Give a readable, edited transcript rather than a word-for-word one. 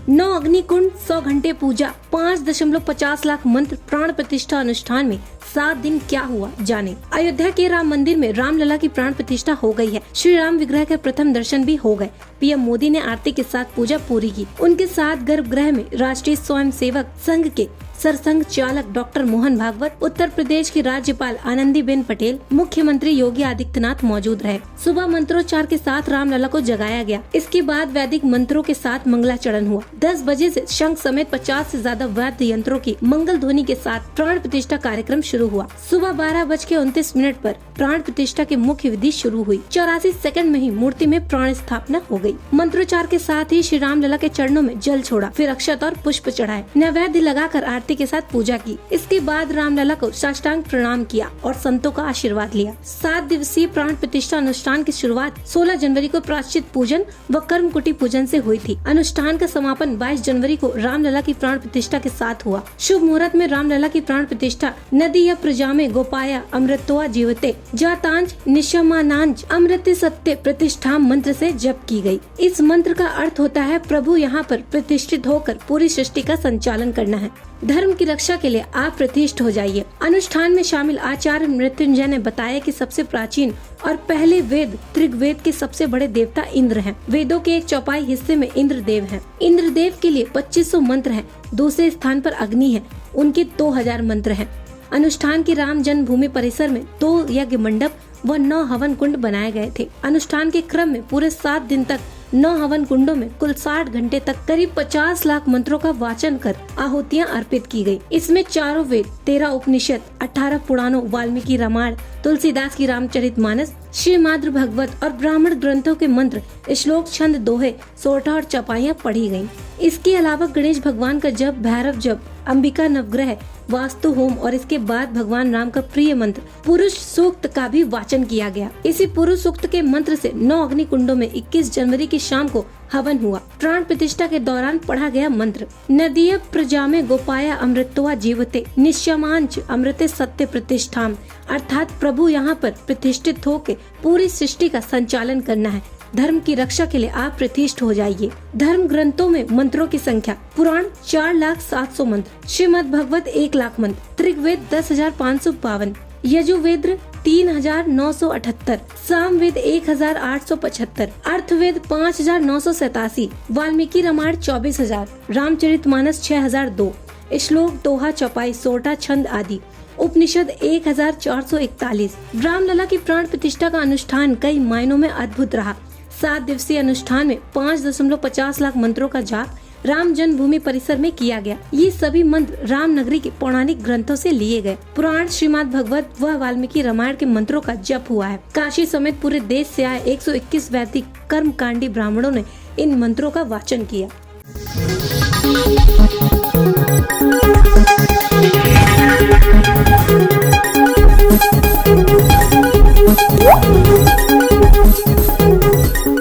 9 अग्निकुंड, 100 घंटे पूजा, 5.50 लाख मंत्र, प्राण प्रतिष्ठा अनुष्ठान में 7 दिन क्या हुआ जाने। अयोध्या के राम मंदिर में रामलला की प्राण प्रतिष्ठा हो गई है। श्री राम विग्रह के प्रथम दर्शन भी हो गए। पीएम मोदी ने आरती के साथ पूजा पूरी की। उनके साथ गर्भगृह में राष्ट्रीय स्वयं सेवक संघ के सरसंघ चालक डॉक्टर मोहन भागवत, उत्तर प्रदेश की राज्यपाल आनंदीबेन पटेल, मुख्यमंत्री योगी आदित्यनाथ मौजूद रहे। सुबह मंत्रोच्चार के साथ रामलला को जगाया गया। इसके बाद वैदिक मंत्रों के साथ मंगलाचरण हुआ। 10 बजे से शंख समेत 50 से ज्यादा वाद्य यंत्रों की मंगल ध्वनि के साथ प्राण प्रतिष्ठा कार्यक्रम शुरू हुआ। सुबह 12:29 पर प्राण प्रतिष्ठा की मुख्य विधि शुरू हुई। 84 सेकंड में ही मूर्ति में प्राण स्थापना हो गई। मंत्रोच्चार के साथ ही श्री रामलला के चरणों में जल छोड़ा, फिर अक्षत और पुष्प चढ़ाए, नैवेद्य लगाकर आरती के साथ पूजा की। इसके बाद रामलला को साष्टांग प्रणाम किया और संतों का आशीर्वाद लिया। 7 दिवसीय प्राण प्रतिष्ठा अनुष्ठान की शुरुआत 16 जनवरी को प्रायश्चित पूजन व कर्मकुटी पूजन से हुई थी। अनुष्ठान का समापन 22 जनवरी को रामलला की प्राण प्रतिष्ठा के साथ हुआ। शुभ मुहूर्त में रामलला की प्राण प्रतिष्ठा नदी प्रजा में गोपाया अमृतोआ जीवते जातांज निशमानांज अमृत सत्य प्रतिष्ठा मंत्र से जप की गई। इस मंत्र का अर्थ होता है प्रभु यहाँ पर प्रतिष्ठित होकर पूरी सृष्टि का संचालन करना है। धर्म की रक्षा के लिए आप प्रतिष्ठित हो जाइए। अनुष्ठान में शामिल आचार्य मृत्युंजय ने बताया कि सबसे प्राचीन और पहले वेद ऋग्वेद के सबसे बड़े देवता इंद्र हैं। वेदों के 1/4 हिस्से में इंद्र देव हैं। इंद्र देव के लिए 2500 मंत्र हैं। दूसरे स्थान पर अग्नि है, उनके 2000 मंत्र हैं। अनुष्ठान की राम जन्मभूमि परिसर में 2 यज्ञ मंडप व 9 हवन कुंड बनाए गए थे। अनुष्ठान के क्रम में पूरे 7 दिन तक 9 हवन कुंडों में कुल 60 घंटे तक करीब 50 लाख मंत्रों का वाचन कर आहुतियां अर्पित की गई। इसमें 4 वेद, 13 उपनिषद, 18 पुराणों, वाल्मीकि रामायण, तुलसीदास की रामचरितमानस, श्रीमद् भागवत और ब्राह्मण ग्रंथों के मंत्र, श्लोक, छंद, दोहे, सोरठा और चौपाइयां पढ़ी गयी। इसके अलावा गणेश भगवान का जप, भैरव जप, अंबिका नवग्रह, वास्तु होम और इसके बाद भगवान राम का प्रिय मंत्र पुरुष सूक्त का भी वाचन किया गया। इसी पुरुष सूक्त के मंत्र से 9 अग्नि कुंडों में 21 जनवरी की शाम को हवन हुआ। प्राण प्रतिष्ठा के दौरान पढ़ा गया मंत्र नदीय प्रजा में गोपाया अमृतोआ जीवते निश्चमांच अमृत सत्य प्रतिष्ठाम, अर्थात प्रभु यहाँ पर प्रतिष्ठित होकर पूरी सृष्टि का संचालन करना है। धर्म की रक्षा के लिए आप प्रतिष्ठित हो जाइए। धर्म ग्रंथों में मंत्रों की संख्या: पुराण 4,07,000 मंत्र, श्रीमद् भागवत 1 लाख मंत्र, ऋग्वेद 10,552, यजुर्वेद 3,978, सामवेद 1,875, अर्थवेद 5,987, वाल्मीकि रामायण 24,000, रामचरितमानस 6,002, श्लोक, दोहा, चौपाई, सोरठा, छंद आदि, उपनिषद 1,441। रामलला की प्राण प्रतिष्ठा का अनुष्ठान कई मायनों में अद्भुत रहा। 7 दिवसीय अनुष्ठान में 5.50 लाख मंत्रों का जाप राम जन्मभूमि परिसर में किया गया। ये सभी मंत्र राम नगरी के पौराणिक ग्रंथों से लिए गए। पुराण, श्रीमद् भागवत व वाल्मीकि रामायण के मंत्रों का जप हुआ है। काशी समेत पूरे देश से आए 121 वैदिक कर्मकांडी ब्राह्मणों ने इन मंत्रों का वाचन किया।